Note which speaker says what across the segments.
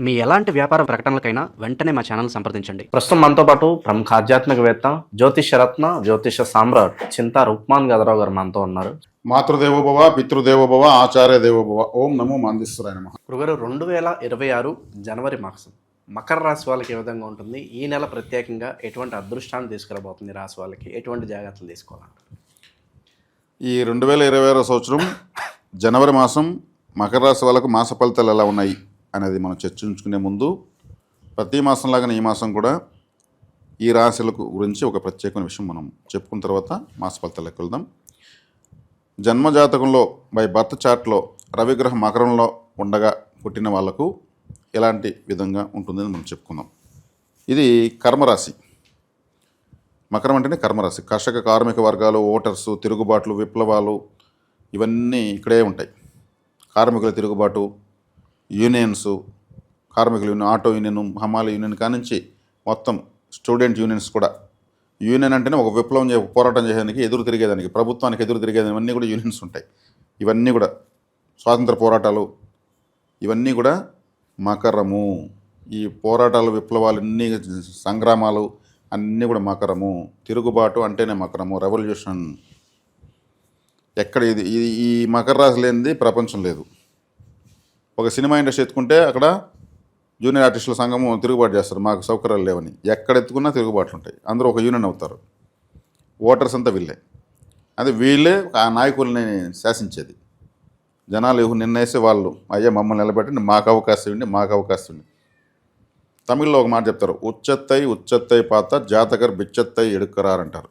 Speaker 1: మీ ఎలాంటి వ్యాపార ప్రకటనలకైనా వెంటనే మా ఛానల్ సంప్రదించండి.
Speaker 2: ప్రస్తుతం మనతో పాటు ప్రముఖ ఆధ్యాత్మికవేత్త, జ్యోతిషరత్న, జ్యోతిష సామ్రాట్ చింతా రుక్మాన్ గదరావు గారు మనతో ఉన్నారు.
Speaker 3: మాతృదేవోభవ, పితృదేవోభవ, ఆచార్య దేవోభవ. ఓం నమో మాందేశ్వరాయ నమః.
Speaker 2: గురుగారు, 2026 జనవరి మాసం మకర రాశి వాళ్ళకి ఏ విధంగా ఉంటుంది? ఈ నెల ప్రత్యేకంగా ఎటువంటి అదృష్టాన్ని తీసుకురాబోతుంది? రాశి వాళ్ళకి ఎటువంటి జాగ్రత్తలు తీసుకోవాలంటారు?
Speaker 3: ఈ 2026 సంవత్సరం జనవరి మాసం మకర రాశి వాళ్ళకు మాస ఫలితాలు ఎలా ఉన్నాయి అనేది మనం చర్చించుకునే ముందు, ప్రతి మాసంలాగానే ఈ మాసం కూడా ఈ రాశులకు గురించి ఒక ప్రత్యేకమైన విషయం మనం చెప్పుకున్న తర్వాత మాస ఫలితాలకు వెళ్దాం. జన్మజాతకంలో బై బర్త్ చార్ట్లో రవిగ్రహం మకరంలో ఉండగా పుట్టిన వాళ్లకు ఎలాంటి విధంగా ఉంటుందని మనం చెప్పుకుందాం. ఇది కర్మరాశి. మకరం అంటేనే కర్మరాశి. కర్షక కార్మిక వర్గాలు, ఓటర్సు, తిరుగుబాట్లు, విప్లవాలు ఇవన్నీ ఇక్కడే ఉంటాయి. కార్మికుల తిరుగుబాటు, యూనియన్స్, కార్మికుల యూనియన్, ఆటో యూనియన్, హమాలి యూనియన్ కానించి మొత్తం స్టూడెంట్ యూనియన్స్ కూడా. యూనియన్ అంటేనే ఒక విప్లవం పోరాటం చేయడానికి, ఎదురు తిరిగేదానికి, ప్రభుత్వానికి ఎదురు తిరిగేదానికి ఇవన్నీ కూడా యూనియన్స్ ఉంటాయి. ఇవన్నీ కూడా స్వాతంత్ర పోరాటాలు ఇవన్నీ కూడా మకరము. ఈ పోరాటాలు, విప్లవాలు అన్నీ, సంగ్రామాలు అన్నీ కూడా మకరము. తిరుగుబాటు అంటేనే మకరము, రెవల్యూషన్. ఎక్కడ ఇది ఈ మకర రాశి లేనిది ప్రపంచం లేదు. ఒక సినిమా ఇండస్ట్రీ ఎత్తుకుంటే అక్కడ జూనియర్ ఆర్టిస్టుల సంఘము తిరుగుబాటు చేస్తారు, మాకు సౌకర్యాలు లేవని. ఎక్కడ ఎత్తుకున్నా తిరుగుబాట్లు ఉంటాయి. అందరూ ఒక యూనియన్ అవుతారు. ఓటర్స్ అంతా వీళ్ళే. అది వీళ్ళే ఆ నాయకుల్ని శాసించేది. జనాలు నిర్ణయిస్తే వాళ్ళు, అయ్యా మమ్మల్ని నిలబెట్టండి, మాకు అవకాశం ఇవ్వండి, మాకు అవకాశం ఇవ్వండి. తమిళ్లో ఒక మాట చెప్తారు, ఉచ్చత్తై పాత జాతకర్ బిచ్చత్తై ఎడుక్కరారు అంటారు.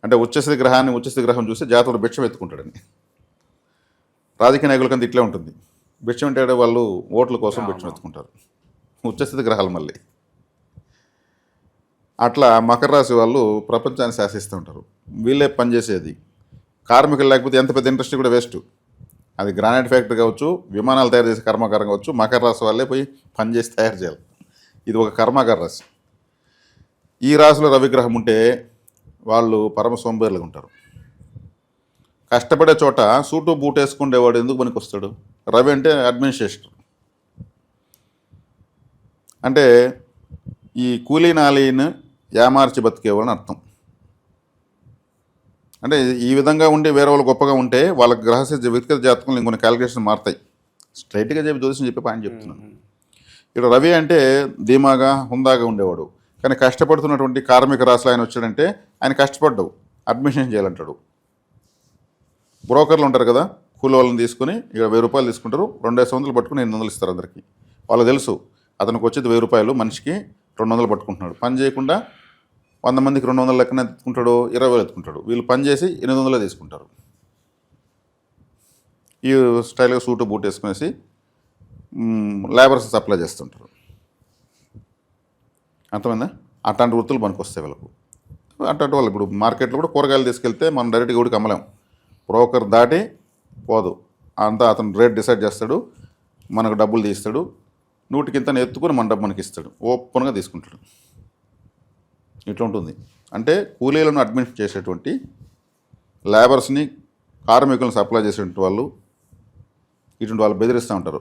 Speaker 3: అంటే ఉచ్చస్థితి గ్రహం చూసి జాతకుడు భిక్షం ఎత్తుకుంటాడని. రాజకీయ నాయకులకంతా ఇట్లే ఉంటుంది. భిక్షం అంటే వాళ్ళు ఓట్ల కోసం భిక్షం ఎత్తుకుంటారు. ఉచ్చస్థితి గ్రహాలు మళ్ళీ. అట్లా మకర రాశి వాళ్ళు ప్రపంచాన్ని శాసిస్తూ ఉంటారు. వీళ్ళే పనిచేసేది. కార్మికులు లేకపోతే ఎంత పెద్ద ఇండస్ట్రీ కూడా వేస్ట్. అది గ్రానైట్ ఫ్యాక్టరీ కావచ్చు, విమానాలు తయారు చేసే కర్మాగారం కావచ్చు, మకర రాశి వాళ్ళే పోయి పనిచేసి తయారు చేయాలి. ఇది ఒక కర్మాగార రాశి. ఈ రాశిలో రవిగ్రహం ఉంటే వాళ్ళు పరమ సోంబేరులుగా ఉంటారు. కష్టపడే చోట సూటు బూట్ వేసుకుండేవాడు ఎందుకు పనికి వస్తాడు? రవి అంటే అడ్మినిస్ట్రేషన్. అంటే ఈ కూలీ నాలీని యామార్చి బతికేవాళ్ళని అర్థం. అంటే ఈ విధంగా ఉండి వేరే వాళ్ళు గొప్పగా ఉంటే వాళ్ళకి వ్యక్తిగత జాతకంలో ఇంకొన్ని క్యాలిక్యులేషన్ మారుతాయి. స్ట్రైట్గా చెప్పి జ్యోతిషం చెప్పి పాయింట్ చెప్తున్నాను. ఇక్కడ రవి అంటే ధీమాగా, హుందాగా ఉండేవాడు. కానీ కష్టపడుతున్నటువంటి కార్మిక రాశిలో ఆయన వచ్చాడంటే ఆయన కష్టపడ్డావు, అడ్మిషన్ చేయాలంటాడు. బ్రోకర్లు ఉంటారు కదా, కూలి వాళ్ళని తీసుకుని ఇక్కడ 1000 రూపాయలు తీసుకుంటారు, 200 పట్టుకుని 800 ఇస్తారు అందరికీ. వాళ్ళు తెలుసు అతనికి వచ్చేది 1000 రూపాయలు, మనిషికి 200 పట్టుకుంటున్నాడు. పని చేయకుండా 100 మందికి 200 లెక్కన ఎత్తుకుంటాడు, 20,000 ఎత్తుకుంటాడు. వీళ్ళు పని చేసి 800 తీసుకుంటారు. ఈ స్టైల్గా సూటు బూట్ వేసుకునేసి లేబర్స్ సప్లై చేస్తుంటారు. అర్థమైందా? అట్లాంటి వృత్తులు మనకు వస్తాయి వాళ్ళకు. అట్లాంటి వాళ్ళు ఇప్పుడు మార్కెట్లో కూడా కూరగాయలు తీసుకెళ్తే మనం డైరెక్ట్గా కూడా అమ్మలేం. బ్రోకర్ దాటి పోదు. అంతా అతను రేట్ డిసైడ్ చేస్తాడు, మనకు డబ్బులు తీస్తాడు, 100కింత ఎత్తుకుని మన డబ్బు మనకి ఇస్తాడు, ఓపెన్గా తీసుకుంటాడు. ఇట్లా ఉంటుంది. అంటే కూలీలను అడ్మిట్ చేసేటువంటి, లేబర్స్ని, కార్మికులను సప్లై చేసేటువంటి వాళ్ళు ఇటువంటి వాళ్ళు బెదిరిస్తూ ఉంటారు.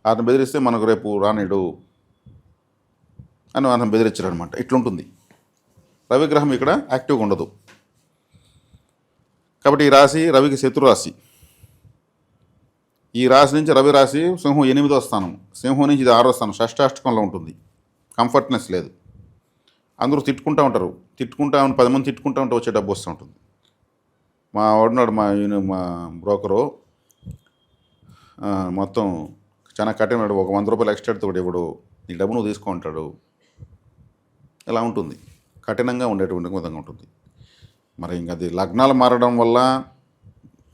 Speaker 3: అతను బెదిరిస్తే మనకు రేపు రానిడు అని అతను బెదిరించారు అనమాట. ఇట్లుంటుంది. రవిగ్రహం ఇక్కడ యాక్టివ్గా ఉండదు. కాబట్టి ఈ రాశి రవికి శత్రురాశి. ఈ రాశి నుంచి రవి రాశి సింహం 8వ స్థానం, సింహం నుంచి ఇది 6వ స్థానం, షష్టాష్టకంలో ఉంటుంది. కంఫర్ట్నెస్ లేదు. అందరూ తిట్టుకుంటూ ఉంటారు. 10 మంది తిట్టుకుంటూ ఉంటే వచ్చే డబ్బు వస్తూ ఉంటుంది. మా వాడున్నాడు, మా బ్రోకరు మొత్తం చాలా కఠినాడు. ఒక 100 రూపాయలు ఎక్స్ట్రా కూడా ఇవ్వడు, నీ డబ్బు నువ్వు తీసుకుంటాడు. ఇలా ఉంటుంది. కఠినంగా ఉండేటువంటి విధంగా ఉంటుంది. మరి ఇంక అది లగ్నాలు మారడం వల్ల,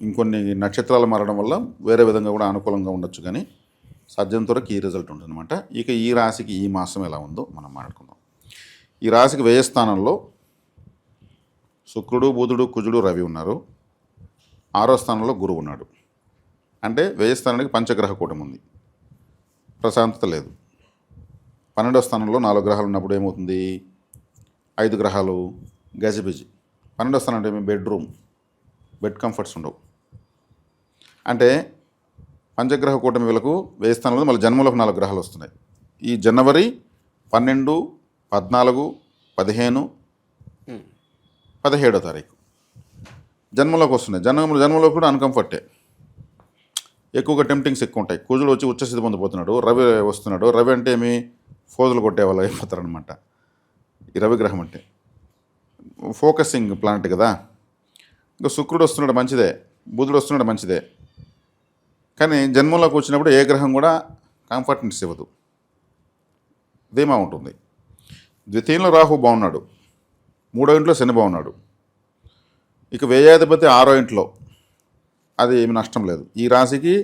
Speaker 3: ఇంకొన్ని నక్షత్రాలు మారడం వల్ల వేరే విధంగా కూడా అనుకూలంగా ఉండొచ్చు. కానీ సజ్జంతరకు ఈ రిజల్ట్ ఉంటుంది అనమాట. ఇక ఈ రాశికి ఈ మాసం ఎలా ఉందో మనం మాట్లాడుకుందాం. ఈ రాశికి వ్యయ స్థానంలో శుక్రుడు, బుధుడు, కుజుడు, రవి ఉన్నారు. 6వ స్థానంలో గురువు ఉన్నాడు. అంటే వ్యయ స్థానానికి పంచగ్రహ కూటమి ఉంది. ప్రశాంతత లేదు. 12వ స్థానంలో 4 గ్రహాలు ఉన్నప్పుడు ఏమవుతుంది? 5 గ్రహాలు గజిబిజి. 12వ స్థానం అంటే బెడ్ కంఫర్ట్స్ ఉండవు. అంటే పంచగ్రహ కూటమి వీళ్ళకు 1000 స్థానంలో మళ్ళీ జన్మలోకి 4 గ్రహాలు వస్తున్నాయి. ఈ జనవరి 12, 14, 15, 17వ తారీఖు జన్మలోకి వస్తున్నాయి. జన్మలో కూడా అన్కంఫర్టే, ఎక్కువగా టెంప్టింగ్స్ ఎక్కువ ఉంటాయి. కుజుడు వచ్చి ఉచ్చస్థితి పొందిపోతున్నాడు, రవి వస్తున్నాడు. రవి అంటే ఏమి ఫోజులు కొట్టే వాళ్ళు అయిపోతారనమాట. ఈ రవి గ్రహం అంటే ఫోకసింగ్ ప్లానెట్ కదా. ఇంకా శుక్రుడు వస్తున్నాడు మంచిదే, బుధుడు వస్తున్నాడు మంచిదే, కానీ జన్మంలోకి వచ్చినప్పుడు ఏ గ్రహం కూడా కంఫర్ట్నెస్ ఇవ్వదు, ధీమా ఉంటుంది. ద్వితీయంలో రాహు బాగున్నాడు, 3వ ఇంట్లో శని బాగున్నాడు. ఇక వ్యయాధిపతి 6వ ఇంట్లో, అది ఏమి నష్టం లేదు. ఈ రాశికి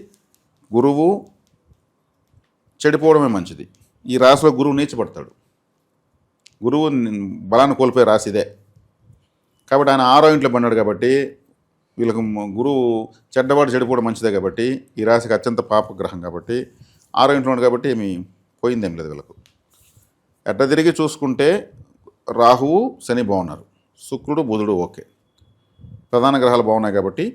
Speaker 3: గురువు చెడిపోవడమే మంచిది. ఈ రాశిలో గురువు నీచపడతాడు, గురువు బలాన్ని కోల్పోయే రాశి ఇదే. కాబట్టి ఆయన 6వ ఇంట్లో పడినాడు కాబట్టి వీళ్ళకు గురువు చెడ్డవాడు చెడిపోవడం మంచిదే. కాబట్టి ఈ రాశికి అత్యంత పాపగ్రహం కాబట్టి 6వ ఇంట్లో ఉన్నాడు కాబట్టి ఏమి పోయిందేం లేదు వీళ్ళకు. ఎట్ట తిరిగి చూసుకుంటే రాహువు శని బాగున్నారు, శుక్రుడు బుధుడు ఓకే, ప్రధాన గ్రహాలు బాగున్నాయి కాబట్టి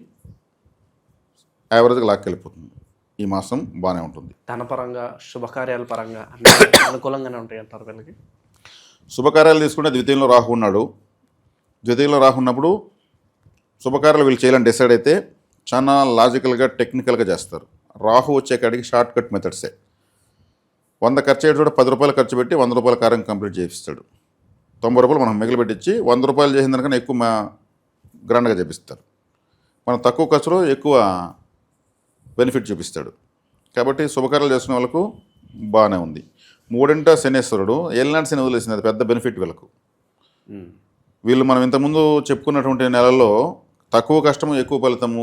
Speaker 3: యావరేజ్గా లాక్కెళ్ళిపోతుంది. ఈ మాసం బాగానే ఉంటుంది.
Speaker 2: ధనపరంగా శుభకార్యాల పరంగా అన్ని అనుకూలంగానే ఉంటాయి అంటారు వీళ్ళకి.
Speaker 3: శుభకార్యాలు తీసుకుంటే ద్వితీయంలో రాహు ఉన్నాడు. ద్వితీయంలో రాహు ఉన్నప్పుడు శుభకార్యాలు వీళ్ళు చేయాలని డిసైడ్ అయితే చాలా లాజికల్గా టెక్నికల్గా చేస్తారు. రాహు వచ్చే కాడికి షార్ట్ కట్ మెథడ్సే. 100 ఖర్చు అయ్యేది కూడా 10 రూపాయలు ఖర్చు పెట్టి 100 రూపాయల కార్యం కంప్లీట్ చేపిస్తాడు. 90 రూపాయలు మనం మిగిలిపెట్టించి 100 రూపాయలు చేసిన దానికన్నా ఎక్కువ గ్రాండ్గా చేపిస్తారు. మనం తక్కువ ఖర్చులో ఎక్కువ బెనిఫిట్ చూపిస్తాడు. కాబట్టి శుభకార్యాలు చేస్తున్న వాళ్ళకు బాగానే ఉంది. 3వ శనేశ్వరుడు ఏలినాటి శని వదిలేసింది, అది పెద్ద బెనిఫిట్ వీళ్ళకు. వీళ్ళు మనం ఇంతకుముందు చెప్పుకున్నటువంటి నెలల్లో తక్కువ కష్టము ఎక్కువ ఫలితము,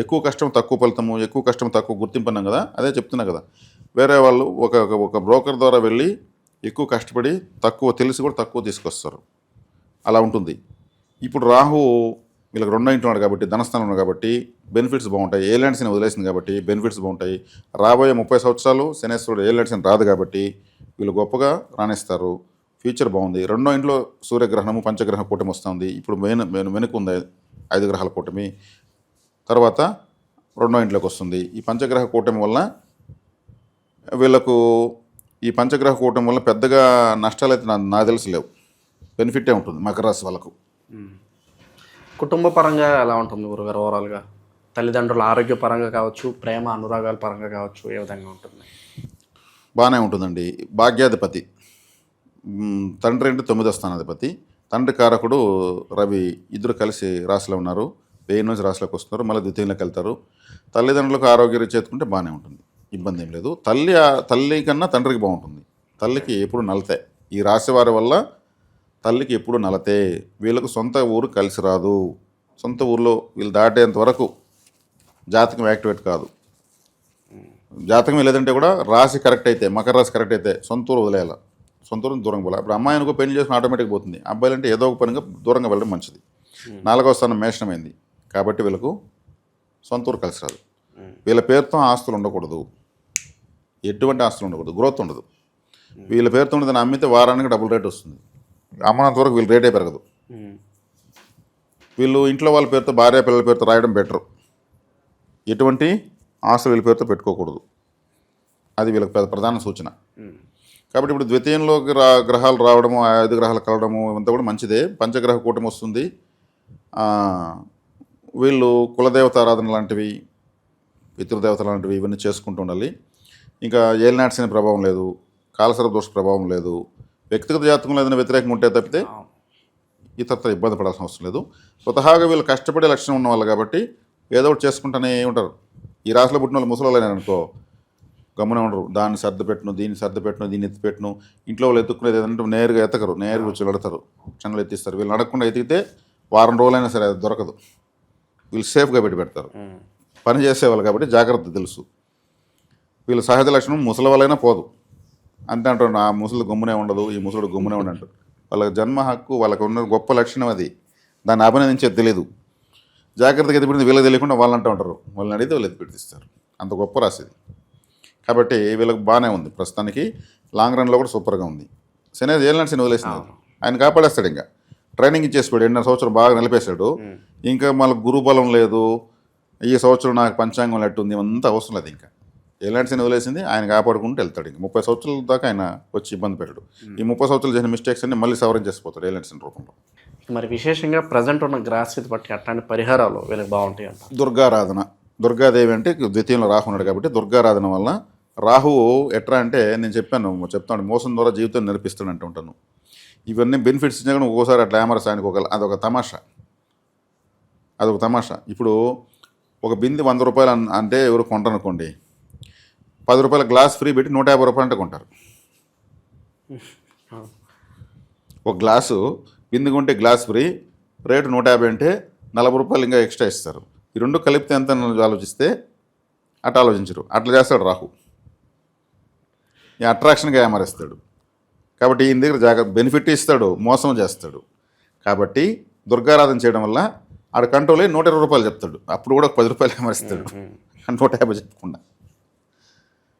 Speaker 3: ఎక్కువ కష్టం తక్కువ ఫలితము, ఎక్కువ కష్టం తక్కువ గుర్తింపు అన్నాం కదా. అదే చెప్తున్నా కదా, వేరే వాళ్ళు ఒక బ్రోకర్ ద్వారా వెళ్ళి ఎక్కువ కష్టపడి తక్కువ తెలిసి కూడా తక్కువ తీసుకొస్తారు, అలా ఉంటుంది. ఇప్పుడు రాహు వీళ్ళకి 2వ ఇంట్లో ఉన్నాడు కాబట్టి ధనస్థానం ఉన్నాడు కాబట్టి బెనిఫిట్స్ బాగుంటాయి. ఏలినాటి శని వదిలేసింది కాబట్టి బెనిఫిట్స్ బాగుంటాయి. రాబోయే 30 సంవత్సరాలు శనేశ్వరుడు ఏలినాటి శని రాదు కాబట్టి వీళ్ళు గొప్పగా రాణిస్తారు. ఫ్యూచర్ బాగుంది. 2వ ఇంట్లో సూర్యగ్రహణము పంచగ్రహ కూటమి వస్తుంది. ఇప్పుడు వెనుక ఉంది 5 గ్రహాల కూటమి, తర్వాత 2వ ఇంట్లోకి వస్తుంది. ఈ పంచగ్రహ కూటమి వల్ల వీళ్ళకు పెద్దగా నష్టాలు అయితే నాకు తెలిసి లేవు, బెనిఫిటే ఉంటుంది మకర రాశి వాళ్ళకు.
Speaker 2: కుటుంబ పరంగా ఎలా ఉంటుంది గురుగారు ఓవరాల్గా? తల్లిదండ్రుల ఆరోగ్యపరంగా కావచ్చు, ప్రేమ అనురాగాల పరంగా కావచ్చు, ఏ విధంగా ఉంటుంది?
Speaker 3: బాగానే ఉంటుందండి. భాగ్యాధిపతి తండ్రి అంటే 9వ స్థానాధిపతి, తండ్రి కారకుడు రవి, ఇద్దరు కలిసి రాశిలో ఉన్నారు. 1000 నుంచి రాశిలోకి వస్తున్నారు, మళ్ళీ ద్వితీయంలోకి వెళ్తారు. తల్లిదండ్రులకు ఆరోగ్యం చేసుకుంటే బాగానే ఉంటుంది, ఇబ్బంది ఏం లేదు. తల్లి కన్నా తండ్రికి బాగుంటుంది. తల్లికి ఎప్పుడు నలతే, ఈ రాశి వారి వల్ల తల్లికి ఎప్పుడు నలతే. వీళ్ళకు సొంత ఊరు కలిసి రాదు. సొంత ఊర్లో వీళ్ళు దాటేంత వరకు జాతకం యాక్టివేట్ కాదు. జాతకం లేదంటే కూడా రాశి కరెక్ట్ అయితే, మకర రాశి కరెక్ట్ అయితే సొంత ఊరు వదిలేయాలి, సొంత ఊరు దూరంగా పోవాలి. ఇప్పుడు అమ్మాయి అనుకో పెళ్లి చేసుకుని ఆటోమేటిక్గా పోతుంది. అబ్బాయిలు అంటే ఏదో ఒక పనిగా దూరంగా వెళ్ళడం మంచిది. 4వ స్థానం మేషణమైంది కాబట్టి వీళ్ళకు సొంత ఊరు కలిసి రాదు. వీళ్ళ పేరుతో ఆస్తులు ఉండకూడదు, ఎటువంటి ఆస్తులు ఉండకూడదు, గ్రోత్ ఉండదు. వీళ్ళ పేరుతో ఉండదని అమ్మితే వారానికి డబుల్ రేట్ వస్తుంది. అమ్మనంత వరకు వీళ్ళ రేటే పెరగదు. వీళ్ళు ఇంట్లో వాళ్ళ పేరుతో భార్య పిల్లల పేరుతో రాయడం బెటరు. ఎటువంటి ఆస్తులు వీళ్ళ పేరుతో పెట్టుకోకూడదు, అది వీళ్ళకి ప్రధాన సూచన. కాబట్టి ఇప్పుడు ద్వితీయంలోకి గ్రహాలు రావడము, 5 గ్రహాలు కలవడము ఇవంతా కూడా మంచిదే. పంచగ్రహ కూటమి వస్తుంది. వీళ్ళు కులదేవత ఆరాధన లాంటివి, పితృదేవత లాంటివి ఇవన్నీ చేసుకుంటూ ఉండాలి. ఇంకా ఏలినాటి శని ప్రభావం లేదు, కాలసర్ప దోష ప్రభావం లేదు. వ్యక్తిగత జాతకంలో ఏదైనా వ్యతిరేకంగా ఉంటే తప్పితే ఇతరత్ర ఇబ్బంది పడాల్సిన అవసరం లేదు. స్వతహాగా వీళ్ళు కష్టపడే లక్షణం ఉన్న వాళ్ళు కాబట్టి ఏదో ఒకటి చేసుకుంటూనే ఉంటారు. ఈ రాశిలో పుట్టిన వాళ్ళు ముసలి అనుకో గమ్మునే ఉండరు. దాన్ని సర్దుపెట్టును, దీన్ని సర్దుపెట్టును, దీన్ని ఎత్తిపెట్టును. ఇంట్లో వాళ్ళు ఎత్తుక్కునేది ఏదంటే నేరుగా ఎత్తకరు, నేరుగా వచ్చి నడతారు, ఛానల్ ఎత్తిస్తారు. వీళ్ళు నడకుండా ఎతికితే వారం రోజులైనా సరే అది దొరకదు. వీళ్ళు సేఫ్గా పెడతారు. పని చేసేవాళ్ళు కాబట్టి జాగ్రత్త తెలుసు. వీళ్ళ సహజ లక్షణం ముసలి వాళ్ళైనా పోదు అంతే అంటారు. ఆ ముసలి గమ్మునే ఉండదు, ఈ ముసలుడు గమ్మునే ఉండంటారు. వాళ్ళకి జన్మ హక్కు, వాళ్ళకు ఉన్న గొప్ప లక్షణం అది. దాన్ని అభినందించేది తెలియదు. జాగ్రత్తగా ఎత్తిపెట్టింది వీళ్ళకి తెలియకుండా వాళ్ళు అంటూ ఉంటారు. వాళ్ళని అడిగితే వాళ్ళు ఎత్తిపెట్టిస్తారు. అంత గొప్ప రాసేది కాబట్టి వీళ్ళకి బాగానే ఉంది. ప్రస్తుతానికి లాంగ్ రన్లో కూడా సూపర్గా ఉంది. శని ఏలినాటి శని వదిలేసినాడు, ఆయన కాపాడేస్తాడు. ఇంకా ట్రైనింగ్ ఇచ్చేసిపోయాడు, 2.5 సంవత్సరం బాగా నిలిపేశాడు. ఇంకా మళ్ళీ గురుబలం లేదు, ఈ సంవత్సరం నాకు పంచాంగం ఎట్టుంది అంత అవసరం లేదు. ఇంకా ఎలాంటి శని వదిలేసింది ఆయన కాపాడుకుంటూ వెళ్తాడు. ఇంకా 30 సంవత్సరాల దాకా ఆయన వచ్చి ఇబ్బంది పెట్టాడు. ఈ 30 సంవత్సరాలు చేసిన మిస్టేక్స్ అన్ని మళ్ళీ సవరణ చేసిపోతాడు ఎలాంటి శని రూపంలో.
Speaker 2: మరి విశేషంగా ప్రజెంట్ ఉన్న గ్రహస్థితి బట్టి అట్లాంటి పరిహారాలు వీళ్ళకి బాగుంటాయి అంట.
Speaker 3: దుర్గారాధన, దుర్గాదేవి అంటే ద్వితీయంలో రాహు ఉన్నాడు కాబట్టి దుర్గారాధన వల్ల రాహువు ఎట్లా అంటే నేను చెప్తాను మోసం ద్వారా జీవితం నడిపిస్తాడు అంటూ ఉంటాను. ఇవన్నీ బెనిఫిట్స్ ఇచ్చినా కానీ ఒక్కోసారి అట్లా గ్లామరస్ ఆయనకు అదొక తమాషా. ఇప్పుడు ఒక బింది 100 రూపాయలు అంటే ఎవరు కొంటారనుకోండి, 10 రూపాయల గ్లాస్ ఫ్రీ పెట్టి 150 రూపాయలు అంటే కొంటారు. ఒక గ్లాసు బింది కొంటే గ్లాస్ ఫ్రీ, రేటు 150 అంటే 40 రూపాయలు ఇంకా ఎక్స్ట్రా ఇస్తారు. ఈ రెండు కలిపితే ఎంత ఆలోచిస్తే అట్లా ఆలోచించరు. అట్లా చేస్తాడు రాహు. ఈ అట్రాక్షన్గా ఏమరేస్తాడు. కాబట్టి ఈయన దగ్గర బెనిఫిట్ ఇస్తాడు, మోసం చేస్తాడు. కాబట్టి దుర్గారాధన చేయడం వల్ల ఆడ కంట్రోల్ 120 రూపాయలు చెప్తాడు. అప్పుడు కూడా 10 రూపాయలు ఏమరిస్తాడు, 150 చెప్పకుండా.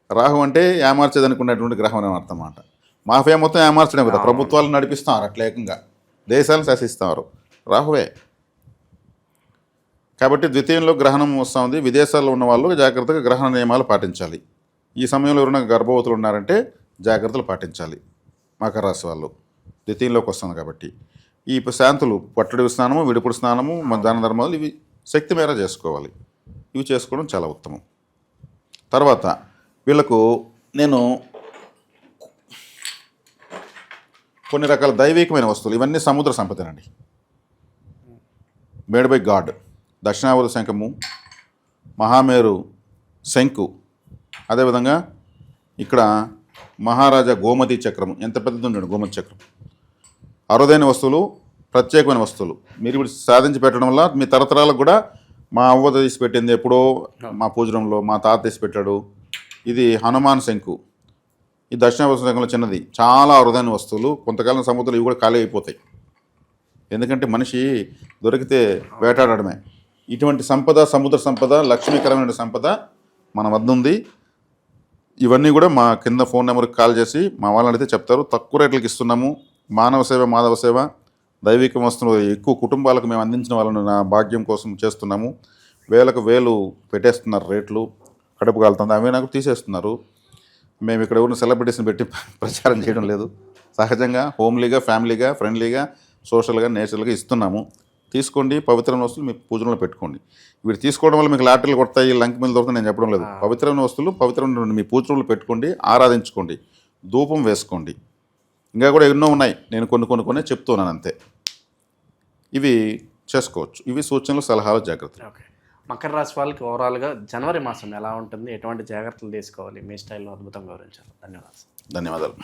Speaker 3: రాహు అంటే ఏమార్చేదనుకున్నటువంటి గ్రహం అని అర్థం అన్నమాట. మాఫియా మొత్తం ఏమార్చడం కదా, ప్రభుత్వాలను నడిపిస్తున్నారు, అట్లా ఏకంగా దేశాలను శాసిస్తున్నారు రాహువే. కాబట్టి ద్వితీయంలో గ్రహణం వస్తుంది. విదేశాల్లో ఉన్న వాళ్ళు జాగ్రత్తగా గ్రహణ నియమాలు పాటించాలి. ఈ సమయంలో ఎవరైనా గర్భవతులు ఉన్నారంటే జాగ్రత్తలు పాటించాలి. మకర రాశి వాళ్ళు ద్వితీయంలోకి వస్తుంది కాబట్టి ఈ శాంతులు పట్టడి స్నానము, విడుపుడు స్నానము, దాన ధర్మాలు ఇవి శక్తి మేర చేసుకోవాలి. ఇవి చేసుకోవడం చాలా ఉత్తమం. తర్వాత వీళ్ళకు నేను కొన్ని రకాల దైవికమైన వస్తువులు, ఇవన్నీ సముద్ర సంపదనండి. మేడ్ బై గాడ్, దక్షిణావతి శంఖము, మహామేరు శంకు, అదేవిధంగా ఇక్కడ మహారాజా గోమతి చక్రము, ఎంత పెద్దది ఉండండి గోమతి చక్రం. అరుదైన వస్తువులు, ప్రత్యేకమైన వస్తువులు మీరు ఇప్పుడు సాధించి పెట్టడం వల్ల మీ తరతరాలకు కూడా మా అవ్వ తీసి పెట్టింది ఎప్పుడో మా పూజనంలో మా తాత తీసి పెట్టాడు. ఇది హనుమాన్ శంకు, ఈ దక్షిణావతి శంఖంలో చిన్నది. చాలా అరుదైన వస్తువులు. కొంతకాలం సముద్రాలు ఇవి కూడా ఖాళీ అయిపోతాయి. ఎందుకంటే మనిషి దొరికితే వేటాడడమే. ఇటువంటి సంపద, సముద్ర సంపద, లక్ష్మీకరమైన సంపద మన వద్ద ఉంది. ఇవన్నీ కూడా మా కింద ఫోన్ నెంబర్కి కాల్ చేసి మా వాళ్ళని అడిగితే చెప్తారు. తక్కువ రేట్లకి ఇస్తున్నాము. మానవ సేవ, మాధవ సేవ, దైవిక వస్తువులు ఎక్కువ కుటుంబాలకు మేము అందించిన వాళ్ళని నా భాగ్యం కోసం చేస్తున్నాము. వేలకు వేలు పెట్టేస్తున్నారు రేట్లు, కడుపు కాలుతుంది. అవి నాకు తీసేస్తున్నారు. మేము ఇక్కడ ఎవరిని సెలబ్రిటీస్ని పెట్టి ప్రచారం చేయడం లేదు. సహజంగా హోమ్లీగా, ఫ్యామిలీగా, ఫ్రెండ్లీగా, సోషల్గా, నేచురల్గా ఇస్తున్నాము. తీసుకోండి, పవిత్రమైన వస్తువులు మీ పూజలో పెట్టుకోండి. వీటి తీసుకోవడం వల్ల మీకు లాటరీలు కొడతాయి, లంకి మీద దొరుకుతాయి నేను చెప్పడం లేదు. పవిత్రమైన వస్తువులు పవిత్రమైన మీ పూజలో పెట్టుకోండి, ఆరాధించుకోండి, ధూపం వేసుకోండి. ఇంకా కూడా ఎన్నో ఉన్నాయి, నేను కొన్ని చెప్తున్నాను అంతే. ఇవి చేసుకోవచ్చు. ఇవి సూచనలు, సలహాలు, జాగ్రత్తలు.
Speaker 2: ఓకే. మకర రాశి వాళ్ళకి ఓవరాల్గా జనవరి మాసం ఎలా ఉంటుంది, ఎటువంటి జాగ్రత్తలు తీసుకోవాలి, మీ స్టైల్లో అద్భుతంగా వివరించారు. ధన్యవాదాలు.
Speaker 3: ధన్యవాదాలు.